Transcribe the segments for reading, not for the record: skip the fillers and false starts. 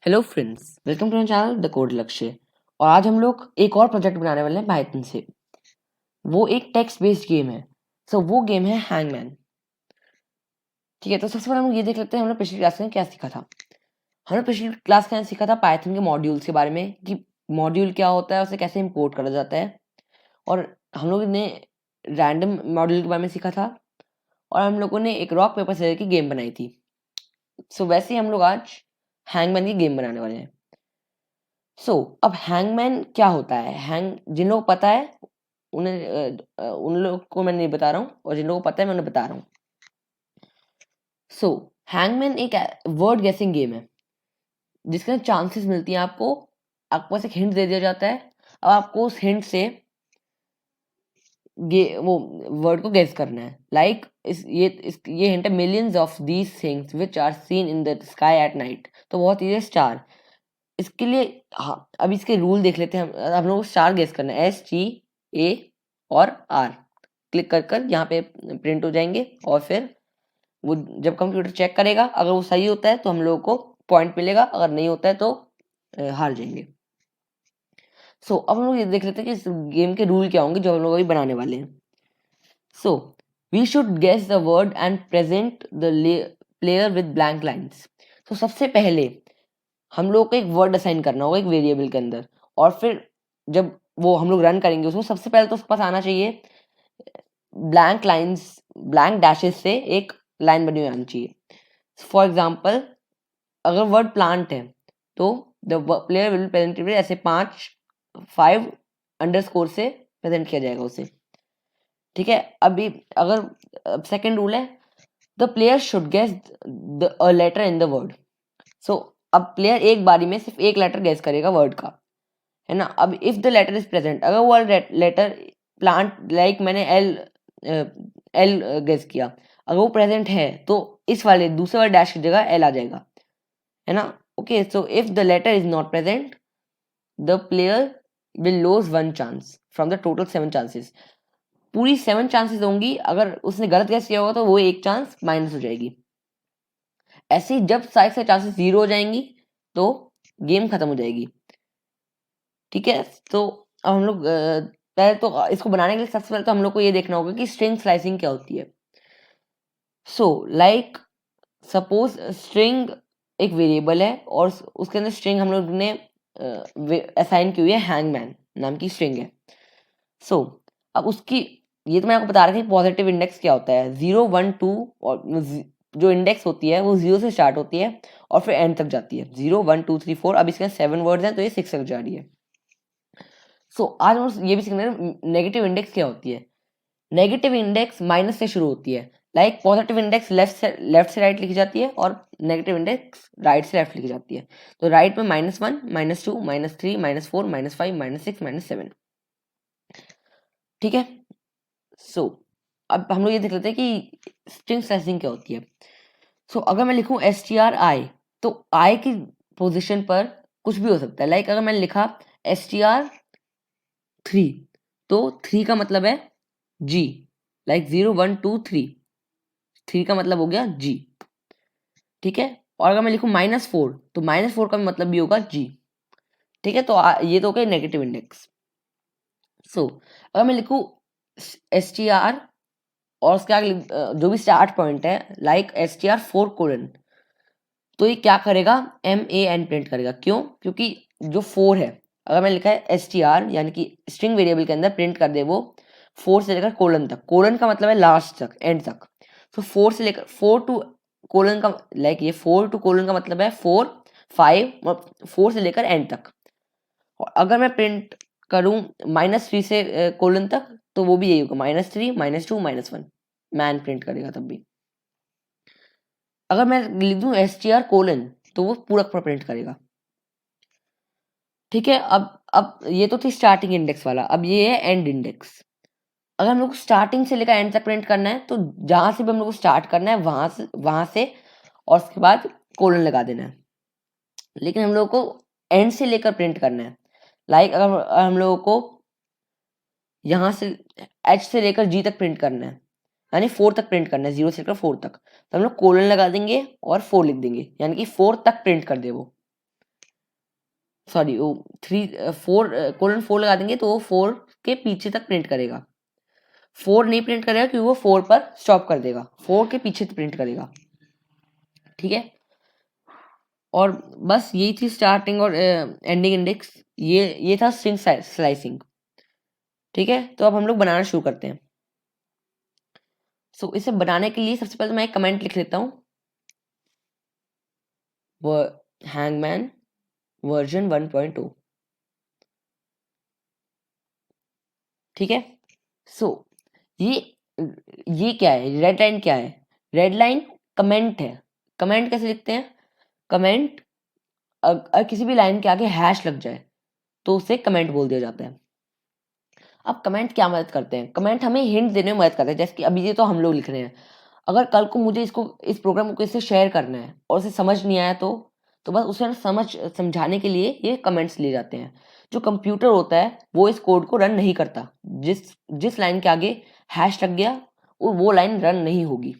Hello friends, welcome to my channel the code Lakshya. और आज हम लोग एक और प्रोजेक्ट बनाने वाले हैं पाइथन से। वो एक टेक्स्ट बेस्ड गेम है। वो गेम है हैंगमैन। ठीक है, तो सबसे पहले हम ये देख लेते हैं हमने पिछली क्लास में क्या सीखा था। हमने पिछली क्लास में सीखा था पाइथन के मॉड्यूल्स के बारे में कि मॉड्यूल क्या होता है, उसे कैसे इंपोर्ट करा जाता है। और हम लोग ने रैंडम मॉड्यूल के बारे में सीखा था। और हम लोगों ने एक रॉक पेपर सीजर की गेम बनाई थी। वैसे ही हम लोग आज हैंगमैन की गेम बनाने वाले हैं। अब हैंगमैन क्या होता है? जिन लोगों को पता है उन लोग को मैं नहीं बता रहा हूँ, और जिन लोगों को पता है मैं उन्हें बता रहा हूँ। हैंगमैन एक वर्ड गेसिंग गेम है जिसके अंदर चांसेस मिलती हैं आपको। आपको बस एक हिंट दे दिया जाता है। अब आपको उस हिंट से वो वर्ड को गेस करना है। ये हिंट है, millions of these things which are seen in the sky at night. तो बहुत इजी है, स्टार। इसके लिए अब इसके रूल देख लेते हैं। हम लोग को स्टार गेस करना है, STA और R क्लिक कर कर यहाँ पे प्रिंट हो जाएंगे। और फिर वो जब कंप्यूटर चेक करेगा, अगर वो सही होता है तो हम लोगों को पॉइंट मिलेगा, अगर नहीं होता है तो हार जाएंगे। अब हम लोग ये देख लेते हैं कि इस गेम के रूल क्या होंगे जो हम लोग अभी बनाने वाले हैं। We should guess the word and present the player with blank lines. सबसे पहले हम लोग को एक वर्ड असाइन करना होगा एक वेरिएबल के अंदर। और फिर जब वो हम लोग रन करेंगे उसको, सबसे पहले तो उसके पास आना चाहिए ब्लैंक लाइन्स, ब्लैंक डैशेस से एक लाइन बनी हुई आनी चाहिए। फॉर एग्जाम्पल, अगर वर्ड प्लांट है तो द प्लेयर विल प्रेजेंट ऐसे 5 अंडरस्कोर से प्रेजेंट किया जाएगा उसे। ठीक है, अभी अगर सेकेंड रूल है, the player should guess the letter in the word. अब प्लेयर एक बारी में सिर्फ एक लेटर गेस करेगा वर्ड का, है ना। अब if the letter is present, अगर वो लेटर प्लांट, लाइक मैंने एल गेस किया, अगर वो प्रेजेंट है तो इस वाले दूसरे वाले डैश की जगह एल आ जाएगा, है ना। Okay, so if the letter is not present, the player will lose 1 chance from the total 7 chances. पूरी 7 चांसेस होंगी, अगर उसने गलत गेस किया होगा तो वो 1 चांस माइनस हो जाएगी। ऐसे ही जब सारे से चांसेस 0 हो जाएंगी तो गेम खत्म हो जाएगी। ठीक है, अब हम लोग पहले तो इसको बनाने के लिए सबसे पहले तो हम लोग को ये देखना होगा कि स्ट्रिंग स्लाइसिंग क्या होती है। लाइक सपोज स्ट्रिंग एक वेरिएबल है और उसके अंदर स्ट्रिंग हम लोग ने असाइन की हुई है, हैंगमैन नाम की स्ट्रिंग है। अब उसकी, ये तो मैं आपको बता रहा था पॉजिटिव इंडेक्स क्या होता है। 0 1 2, और जो इंडेक्स होती है वो 0 से स्टार्ट होती है और फिर एंड तक जाती है। 0 1 2 3 4। अब इसके 7 वर्ड्स हैं तो ये 6 तक जा रही है। आज हम ये भी सीखना है नेगेटिव इंडेक्स क्या होती है। नेगेटिव इंडेक्स माइनस से शुरू होती है। लाइक पॉजिटिव इंडेक्स लेफ्ट से राइट लिखी जाती है और नेगेटिव इंडेक्स राइट से लेफ्ट लिखी जाती है। तो राइट में -1 -2 -3 -4 -5 -6 -7। ठीक है, अब हम लोग ये देख लेते हैं कि स्ट्रिंग स्लाइसिंग क्या होती है। अगर मैं लिखूं STRI, तो I की पोजीशन पर कुछ भी हो सकता है। लाइक अगर मैंने लिखा STR3, तो 3 का मतलब है G। लाइक 0 1 2 3, 3 का मतलब हो गया G। ठीक है, और अगर मैं लिखूं -4, तो -4 का मतलब भी होगा G। ठीक है, तो ये तो हो गया नेगेटिव इंडेक्स। अगर मैं लिखूं STR और उसके आगे जो भी स्टार्ट पॉइंट है, लाइक STR4:, तो ये क्या करेगा, MAN प्रिंट करेगा। क्यों? क्योंकि जो 4 है, अगर मैंने लिखा है STR यानी कि स्ट्रिंग वेरिएबल के अंदर प्रिंट कर दे वो 4 से लेकर कोलन तक। कोलन का मतलब है लास्ट तक, एंड तक। 4 से लेकर 4 टू कोलन का, लाइक ये 4 टू कोलन का मतलब है 4 5, 4 से लेकर एंड तक। और अगर मैं प्रिंट करूं -3 से कोलन तक, तो वो भी यही होगा, -3 -2 -1 मैन प्रिंट करेगा तब भी। अगर मैं लिख दूं STR:, तो वो पूरा प्रिंट करेगा। ठीक है, अब ये तो थी स्टार्टिंग इंडेक्स वाला। अब ये है एंड इंडेक्स। अगर हम लोग को स्टार्टिंग से लेकर एंड तक प्रिंट करना है, तो जहां से भी हम लोग को स्टार्ट करना है वहां से और उसके बाद कोलन लगा देना है। लेकिन हम लोग को एंड से लेकर प्रिंट करना है। लाइक अगर हम लोगों को यहाँ से H से लेकर G तक प्रिंट करना है, यानी 4 तक प्रिंट करना है, 0 से लेकर 4 तक, तो हम लोग कोलन लगा देंगे और 4 लिख देंगे, यानी कि 4 तक प्रिंट कर दे वो। सॉरी वो 4 लगा देंगे तो वो 4 के पीछे तक प्रिंट करेगा। 4 नहीं प्रिंट करेगा क्योंकि वो 4 पर स्टॉप कर देगा, 4 के पीछे प्रिंट करेगा। ठीक है, और बस यही थी स्टार्टिंग और एंडिंग इंडेक्स। ये था स्ट्रिंग स्लाइसिंग। ठीक है, तो अब हम लोग बनाना शुरू करते हैं। सो इसे बनाने के लिए सबसे पहले तो मैं एक कमेंट लिख लेता हूँ, वो हैंगमैन वर्जन 1.0। ठीक है, सो ये क्या है, रेड लाइन क्या है? रेड लाइन कमेंट है। कमेंट कैसे लिखते हैं? कमेंट अगर किसी भी लाइन के आगे हैश लग जाए तो उसे कमेंट बोल दिया जाता है। अब कमेंट क्या मदद करते हैं? कमेंट हमें हिंट देने में मदद करते हैं, जैसे कि अभी ये तो हम लोग लिख रहे हैं, अगर कल को मुझे इस प्रोग्राम को किसी से शेयर करना है और उसे समझ नहीं आया तो बस उसे समझाने के लिए ये कमेंट्स लिए जाते हैं। जो कंप्यूटर होता है वो इस कोड को रन नहीं करता, जिस जिस लाइन के आगे हैश लग गया वो लाइन रन नहीं होगी।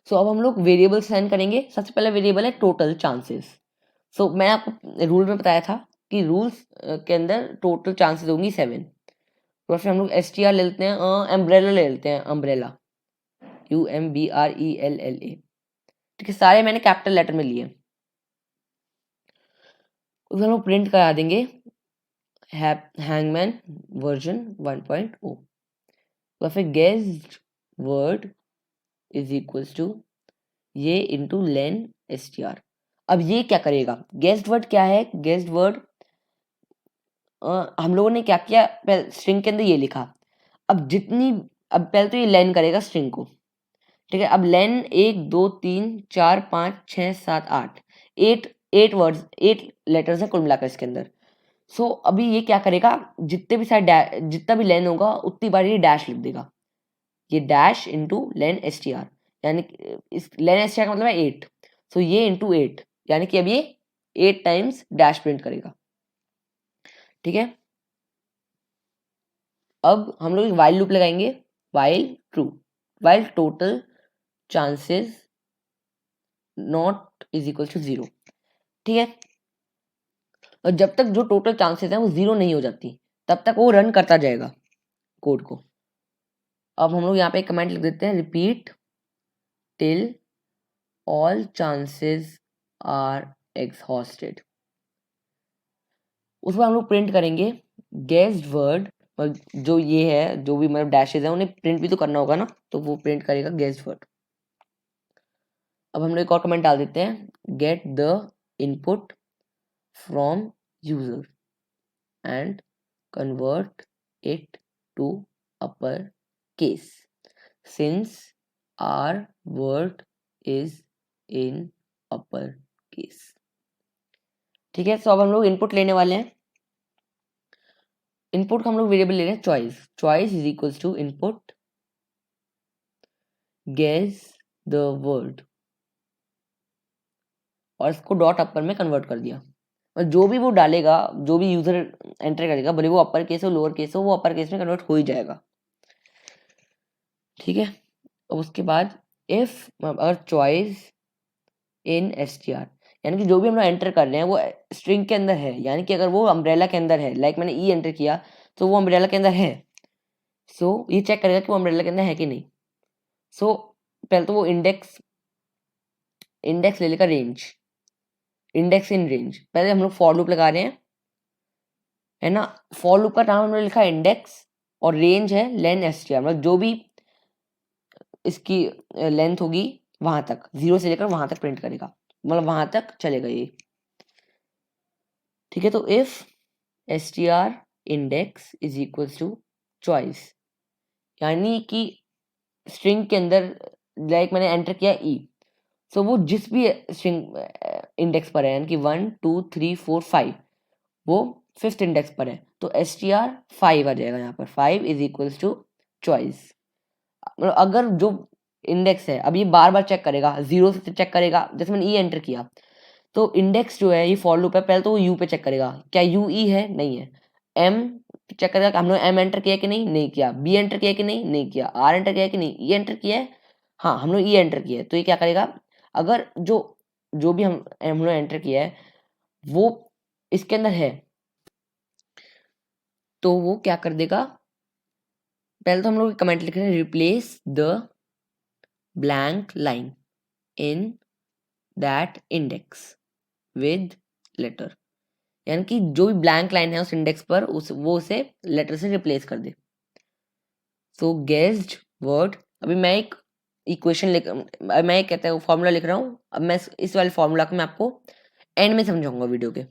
सो अब हम लोग वेरिएबल साइन करेंगे। सबसे पहला वेरिएबल है टोटल चांसेस। सो मैं आपको रूल में बताया था कि रूल्स के अंदर टोटल चांसेस होंगी 7। तो फिर हम लोग STR ले लेते हैं, अम्ब्रेला ले लेते हैं, अम्ब्रेला UMBRELLA। ठीक है, सारे मैंने कैपिटल लेटर में लिए। उसमें हम लोग प्रिंट करा देंगे हैंगमैन वर्जन 1.0। तो फिर guessed word is equals to ये इंटू लेन STR। अब ये क्या करेगा? गेस्ड वर्ड क्या है? गेस्ड वर्ड हम लोगों ने क्या किया, स्ट्रिंग के अंदर ये लिखा। अब पहले तो ये लेन करेगा स्ट्रिंग को। ठीक है, अब लेन 1 2 3 4 5 6 7 8 8 वर्ड्स 8 लेटर्स हैं कुल मिलाकर इसके अंदर। सो अभी ये क्या करेगा, जितना भी लेन होगा उतनी बार ये डैश लिख देगा। ये डैश इंटू लेन STR, यानी इस लेन STR का मतलब है 8। सो ये इंटू 8, यानी कि अब ये 8 टाइम्स डैश प्रिंट करेगा। ठीक है, अब हम लोग वाइल लूप लगाएंगे। While true, while total chances not is equal to 0। ठीक है, और जब तक जो टोटल चांसेस हैं वो 0 नहीं हो जाती तब तक वो रन करता जाएगा कोड को। अब हम लोग यहाँ पे एक कमेंट लिख देते हैं, repeat till all chances are exhausted. उसमें हम लोग प्रिंट करेंगे गेस्ड वर्ड, और जो ये है जो भी मतलब डैशेज है उन्हें प्रिंट भी तो करना होगा ना, तो वो प्रिंट करेगा गेस्ड वर्ड। अब हम लोग एक और कमेंट डाल देते हैं, get the input from user and convert it to upper case since our word is in upper case। ठीक है, तो अब हम लोग इनपुट लेने वाले हैं। इनपुट का हम लोग वेरिएबल ले रहे हैं choice. Choice is equals to input guess the word, और इसको डॉट अपर में कन्वर्ट कर दिया। और जो भी वो डालेगा, जो भी यूजर एंटर करेगा, भले वो अपर केस हो लोअर केस हो, वो अपर केस में कन्वर्ट हो ही जाएगा। ठीक है, अब उसके बाद इफ अगर चॉइस इन STR, यानी कि जो भी हम लोग एंटर कर रहे हैं वो स्ट्रिंग के अंदर है, यानी कि अगर वो अम्ब्रेला के अंदर है, लाइक मैंने एंटर किया तो वो अम्ब्रेला के अंदर है। सो ये चेक करेगा कि वो अम्ब्रेला के अंदर है कि नहीं। सो पहले तो वो इंडेक्स ले लेगा रेंज, इंडेक्स इन रेंज। पहले हम लोग फॉर लूप लगा रहे हैं, है ना। फॉर लूप का नाम हमने लिखा इंडेक्स और रेंज है लेन STR, मतलब जो भी इसकी लेंथ होगी वहां तक, 0 से लेकर वहां तक प्रिंट करेगा, मतलब वहां तक चलेगा ये। ठीक है, तो if STR index is equals to choice, यानी कि स्ट्रिंग के अंदर लाइक मैंने एंटर किया E, सो वो जिस भी स्ट्रिंग इंडेक्स पर है, यानी कि 1 2 3 4 5, वो 5th इंडेक्स पर है, तो STR 5 आ जाएगा यहाँ पर। 5 इज इक्वल्स टू चॉइस। मतलब अगर जो इंडेक्स है, अब ये बार बार चेक करेगा, 0 से चेक करेगा, जैसे मैंने E एंटर किया तो इंडेक्स जो है ये फॉर लूप है, पहले तो वो U पे चेक करेगा क्या U E है, नहीं है। M चेक करेगा हमने M एंटर किया कि नहीं किया। B एंटर किया कि नहीं किया। R एंटर किया कि नहीं, E एंटर किया है, हाँ हम लोग E एंटर किया है। तो ये क्या करेगा, अगर जो भी हम लोग एंटर किया है वो इसके अंदर है, तो वो क्या कर देगा, पहले तो हम लोग कमेंट लिख रहे हैं, replace the blank line in that index with letter, यानी कि जो भी ब्लैंक लाइन है उस इंडेक्स पर वो उसे लेटर से रिप्लेस कर दे। सो गेस्ड वर्ड, अभी मैं एक इक्वेशन मैं एक कहता है फॉर्मूला लिख रहा हूँ। अब मैं इस वाले फॉर्मूला को मैं आपको एंड में समझाऊंगा वीडियो के।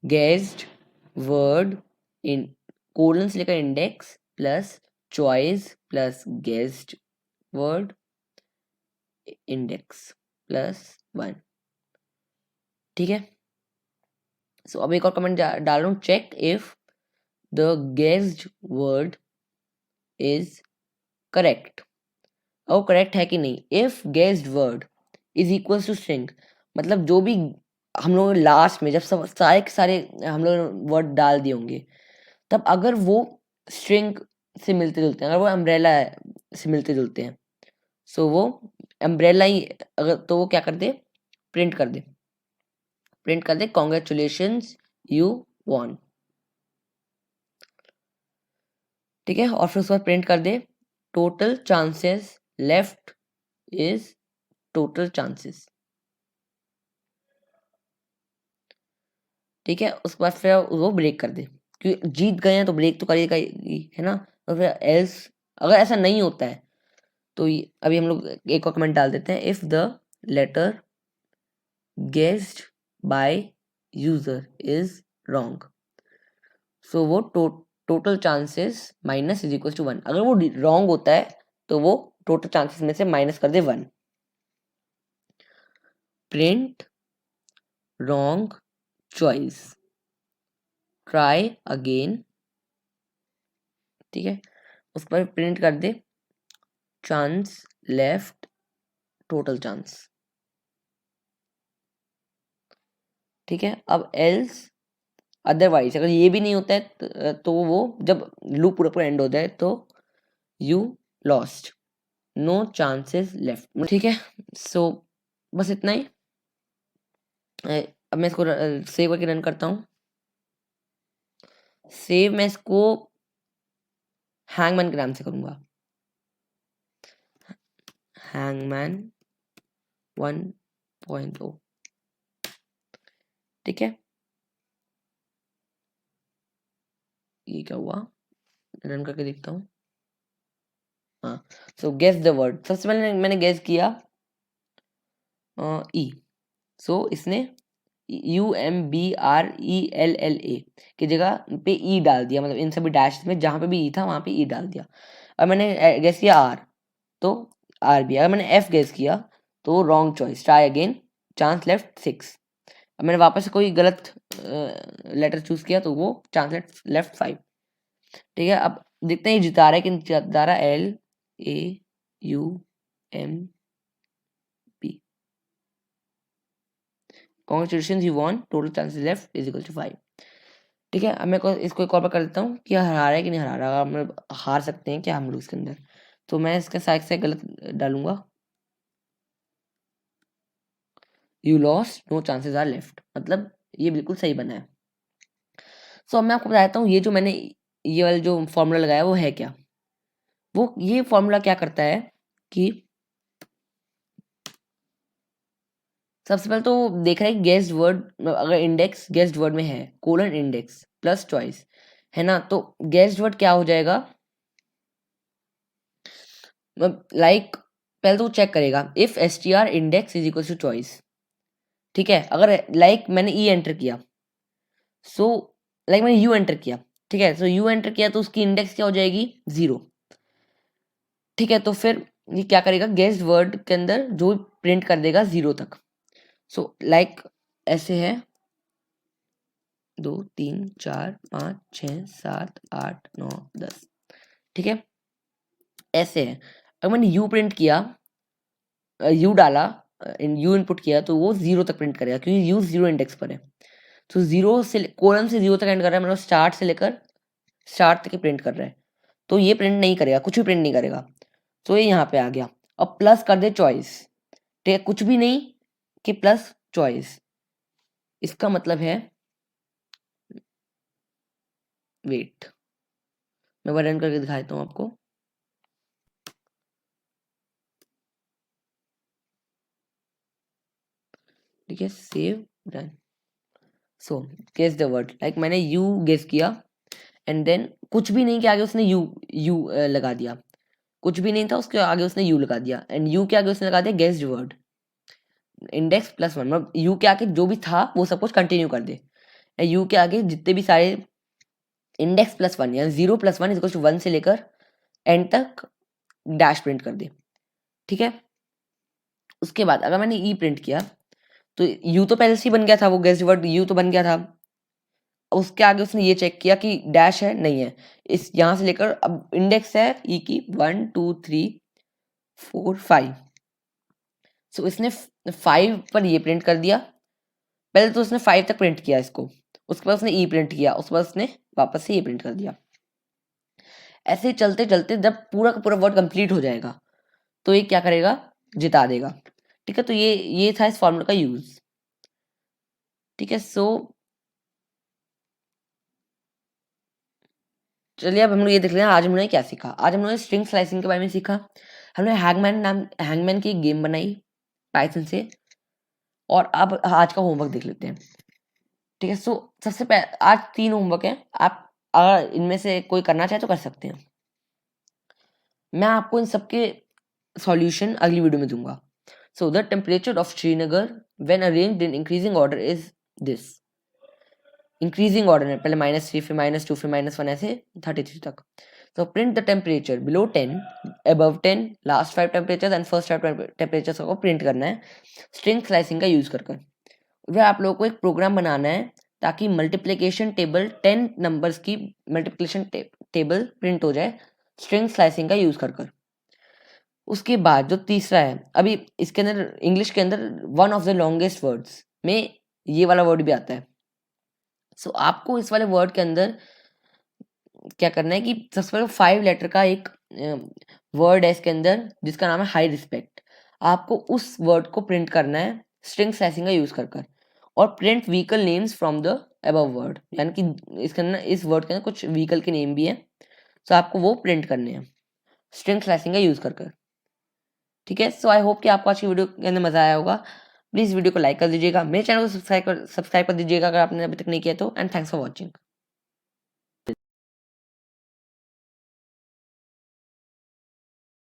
गेस्ड वर्ड इन कोलन से लेकर index plus choice plus guessed word index plus 1। ठीक है, सो अब एक और कमेंट डाल रहा हूँ, check if the guessed word is correct. अब वो करेक्ट है कि नहीं। If guessed word is equal to string, मतलब जो भी हम लोग लास्ट में जब सब सारे के सारे हम लोग वर्ड डाल दिए होंगे, तब अगर वो स्ट्रिंग से मिलते जुलते हैं, अगर वो अम्ब्रेला से मिलते जुलते हैं, सो वो अम्ब्रेला ही, अगर तो वो क्या कर दे, प्रिंट कर दे, कॉन्ग्रेचुलेशंस यू वॉन। ठीक है, और फिर उसके बाद प्रिंट कर दे total chances left is total chances. ठीक है, उसके बाद फिर वो ब्रेक कर दे, क्योंकि जीत गए हैं तो ब्रेक तो करेगा ही, है ना। और फिर एल्स, अगर ऐसा नहीं होता है तो अभी हम लोग एक और कमेंट डाल देते हैं, if the letter guessed by user is wrong, so वो total chances minus is equal to 1। अगर वो रॉन्ग होता है तो वो टोटल चांसेस में से माइनस कर दे 1। Print wrong choice, try again. ठीक है, उस पर प्रिंट कर दे चांस लेफ्ट टोटल चांस। ठीक है, अब एल्स अदरवाइज, अगर ये भी नहीं होता है तो वो जब लूप पूरा पूरा एंड हो जाए तो you lost, no chances left. ठीक है, सो बस इतना ही। अब मैं इसको सेव करके रन करता हूँ। सेव मैं इसको हैंगमैन के नाम से करूंगा, हैंगमैन 1.0। ठीक है, ये क्या हुआ, रन करके देखता हूँ। हाँ, सो गेस द वर्ड, सबसे पहले मैंने गेस किया ई, सो इसने UMBRELLA की जगह पे ई डाल दिया, मतलब इन सभी डैश में जहां पे भी ई था वहां पे ई डाल दिया। और मैंने गेस किया आर, तो आर भी। अगर मैंने एफ गेस किया तो wrong choice, try again, chance left 6। अब मैंने वापस से कोई गलत लेटर चूज किया तो वो चांस लेफ्ट 5। ठीक है, अब देखते हैं ये जिता रहा है कि नहीं जिता रहा। LAUMP, congratulations you won, total chances left is equal to 5। ठीक है, अब मैं इसको एक और बार कर देता हूँ कि हरा रहा है कि नहीं हरा रहा, हम लोग हार सकते हैं क्या हम लोग इसके अंदर। तो मैं इसका साइड से गलत डालूंगा, you lost no chances are left, मतलब ये बिल्कुल सही बना है। सो अब मैं आपको बताता हूँ ये जो मैंने ये वाला जो फॉर्मूला लगाया वो है क्या। वो ये फॉर्मूला क्या करता है कि सबसे पहले तो देख रहा है गेस्ड वर्ड, अगर इंडेक्स गेस्ड वर्ड में है, कोलन इंडेक्स प्लस चॉइस, है ना, तो गेस्ड वर्ड क्या हो जाएगा, लाइक पहले तो चेक करेगा if str index is equal to choice. ठीक है, अगर लाइक मैंने ई एंटर किया, सो लाइक मैंने यू एंटर किया, ठीक है, सो यू एंटर किया तो उसकी इंडेक्स क्या हो जाएगी 0। ठीक है, तो फिर ये क्या करेगा, गेस्ड वर्ड के अंदर जो प्रिंट कर देगा 0 तक। सो लाइक ऐसे है 2 3 4 5 6 7 8 9 10। ठीक है, ऐसे है। अगर मैंने यू प्रिंट किया, यू डाला, यू इनपुट किया तो वो 0 तक प्रिंट करेगा क्योंकि यू 0 इंडेक्स पर है। तो 0 से कोलन से 0 तक एंड कर रहा है, मतलब स्टार्ट से लेकर स्टार्ट तक प्रिंट कर रहा है, तो ये प्रिंट नहीं करेगा, कुछ भी प्रिंट नहीं करेगा। तो ये यहाँ पे आ गया। अब प्लस कर दे चॉइस, ठीक है, कुछ भी नहीं कि प्लस चॉइस इसका मतलब है, वेट मैं रन करके दिखा देता हूँ आपको। ठीक है, save done. So guess the word, like मैंने यू गेस किया एंड देन कुछ भी नहीं के आगे उसने यू यू लगा दिया, कुछ भी नहीं था उसके आगे उसने यू लगा दिया, एंड यू के आगे उसने लगा दिया guessed word index plus one, मतलब यू के आगे जो भी था वो सब कुछ कंटिन्यू कर दे, यू के आगे जितने भी सारे इंडेक्स प्लस वन या 0+1 इज इक्वल टू 1 से लेकर एंड तक डैश प्रिंट कर दे। ठीक है, उसके बाद अगर मैंने ई प्रिंट किया तो यू तो पहले से ही बन गया था, वो गेस्ट वर्ड यू तो बन गया था, उसके आगे उसने ये चेक किया कि डैश है नहीं है, इस यहां से लेकर अब इंडेक्स है ई की 1 2 3 4 5, सो इसने 5 पर ये प्रिंट कर दिया, पहले तो उसने 5 तक प्रिंट किया इसको, उसके बाद उसने ई प्रिंट किया, उसके बाद उसने वापस से ये प्रिंट कर दिया। ऐसे चलते चलते जब पूरा का पूरा वर्ड कंप्लीट हो जाएगा तो ये क्या करेगा, जिता देगा। ठीक है, तो ये था इस फॉर्मूला का यूज। ठीक है, सो चलिए अब हम लोग ये देख लें आज हमने क्या सीखा। आज हमने स्ट्रिंग स्लाइसिंग के बारे में सीखा, हमने हैंगमैन की एक गेम बनाई पाइथन से, और अब आज का होमवर्क देख लेते हैं। ठीक है, सो सबसे पहले आज 3 होमवर्क है, आप अगर इनमें से कोई करना चाहे तो कर सकते हैं, मैं आपको इन सबके सॉल्यूशन अगली वीडियो में दूंगा। So the temperature of Srinagar when arranged in increasing order is this, increasing order है, पहले -3 फिर -2 फिर -1 ऐसे 33 तक। तो print the temperature below 10 above 10 last 5 temperatures and first 5 temperatures को प्रिंट करना है स्ट्रिंग स्लाइसिंग का यूज कर फिर आप लोगों को एक प्रोग्राम बनाना है ताकि मल्टीप्लिकेशन टेबल 10 नंबर्स की मल्टीप्लिकेशन टेबल प्रिंट हो जाए स्ट्रिंग स्लाइसिंग का यूज कर उसके बाद जो तीसरा है, अभी इसके अंदर इंग्लिश के अंदर one of the longest words में ये वाला वर्ड भी आता है। सो आपको इस वाले वर्ड के अंदर क्या करना है कि सबसे पहले 5 लेटर का एक वर्ड है इसके अंदर जिसका नाम है हाई रिस्पेक्ट, आपको उस वर्ड को प्रिंट करना है स्ट्रिंग स्लाइसिंग का यूज कर और print vehicle names from the above word, यानी कि इसके अंदर इस वर्ड के अंदर कुछ व्हीकल के नेम भी है, तो आपको वो प्रिंट करने हैं स्ट्रिंग स्लाइसिंग का यूज कर। ठीक है, सो आई होप कि आपको आज की वीडियो के अंदर मजा आया होगा। प्लीज वीडियो को लाइक कर दीजिएगा, मेरे चैनल को सब्सक्राइब कर दीजिएगा अगर आपने अभी तक नहीं किया तो, एंड थैंक्स फॉर वॉचिंग।